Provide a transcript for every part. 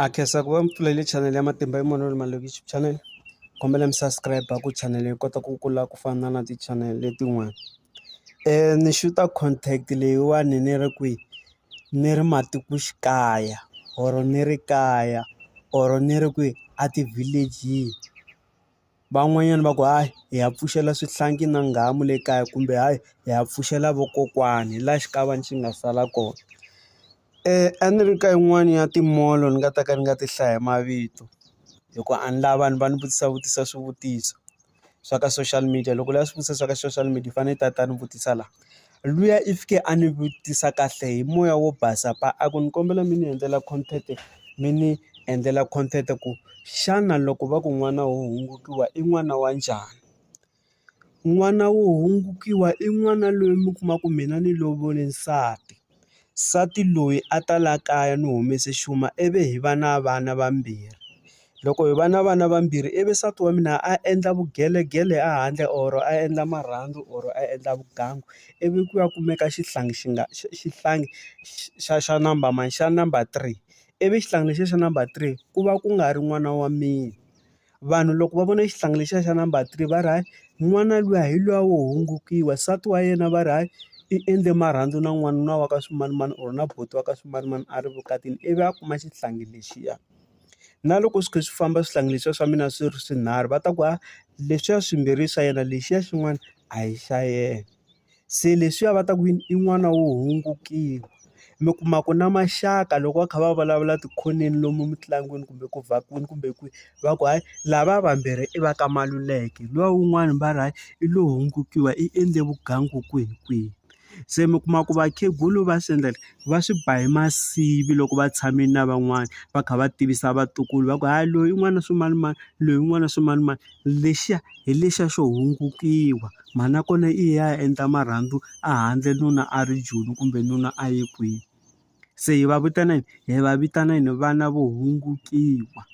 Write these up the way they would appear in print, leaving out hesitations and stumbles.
Khensa ku va mi pfulele channel ya Matimba Emmanuel Maluleke YouTube channel. Kombela mi subscribe ku channel yi kota ku kula ku fana na ti-channel letin'wana. Ni xuta contact leyiwani ni ri kwihi? Ni ri matikoxikaya or ni ri kaya or ni ri kwihi a ti-village-ini. Van'wanyana va ku hayi hi ya pfuxela swihlangi na nghamu le kaya kumbe hayi hi ya pfuxela vokokwani laha xikavani xi nga sala kona. A ni ri ka yin'wani ya ti-mall ni nga ta ka ni nga ti hlaya hi mavito hikuva a ni lava vanhu va ni vutisa swivutiso swa ka social media. Loko u lava swivutiso swa ka social media u fanele ta ni vutisa laha. Luya i fike a ni vutisa kahle hi moya wo basa a ku ni kombela mi ni endlela content mi ni endlela content ku xana loko va ku n'wana wo hungukiwa i n'wana wa njhani? N'wana wo hungukiwa i n'wana loyi mi kumaka mina ni lovole nsati. Nsati loyi a ta la kaya ni humese xuma ivi hi va na vana vambirhi. Loko hi va na vana vambirhi ivi nsati wa mina a endla vugelegele a handle or a endla marhandzu or a endla vugangu ivi ku ya kumeka xihlangi xihlangi xa number mani xa number 3 ivi xihlangi lexiya xa number 3 ku va ku nga ri n'wana wa mina. Vanhu loko va vona xihlangi lexiya xa number 3 va ri hayi n'wana luya hi luya wo hungukiwa, nsati wa yena va ri hayi i endle marhandzu na n'wanuna wa ka swimanimani or na buti wa ka swimanimani a ri vukatini ivi a kuma xihlangi lexiya. Na loko swi kha swi famba swihlangi leswiya swa mina swi ri swinharhu va ta ku leswiya swimbirhi swa yena lexiya xin'wana a hi xa yena. Se leswiya va ta ku yini i n'wana wo hungukiwa. Mi kuma ku na maxaka loko va kha va vulavula tikhoneni lomu mitlangwini kumbe ku vhakiweni kumbe kwihi va ku hayi lava vambirhi i va ka Maluleke luya wun'wana va ri hayi i lo hungukiwa i endle vugangu kwihi. Se mi kuma ku vakhegulu va swi endla va swi ba hi masivi loko va tshamile na van'wana va kha va tivisa vatukulu va ku hayi loyi i n'wana swimanimani loyi i n'wana swimanimani lexiya hi lexiya xo hungukiwa mhani nakona i ya endla marhandzu a handle nuna a ri Joni kumbe nuna a ye kwihi. Se hi va vitana yini? Hi va vitana yini? Vana vo hungukiwa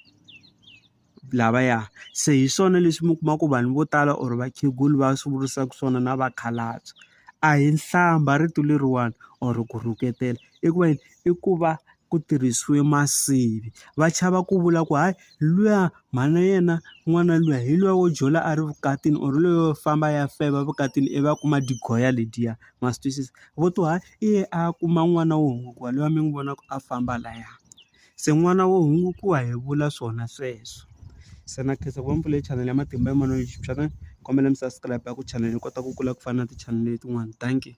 lavaya. Se hi swona leswi mi kuma ku vanhu vo tala or vakhegulu va swi vurisaka swona na vakhalabye. A hi hlamba rito leriwani or ku rhuketela i ku va yini? I ku va ku tirhisiwe masivi va chava ku vula ku hayi luya mhana yena n'wana luya hi luya wo jola a ri vukatini or loyo famba ya feva vukatini ivi a kuma digoya letiya ma swi twisisa. Vo to hayi i ye a kuma n'wana wo hungukiwa luya mi n'wi vonaka a famba laya. Se n'wana wo hungukiwa hi vula swona sweswo. Se na khensa ku va mi pfulele channel ya Matimba Emmanuel YouTube channel. Kombela mi subscribe ku channel yi kota ku kula ku fana na ti-channel letin'wana. Thank you.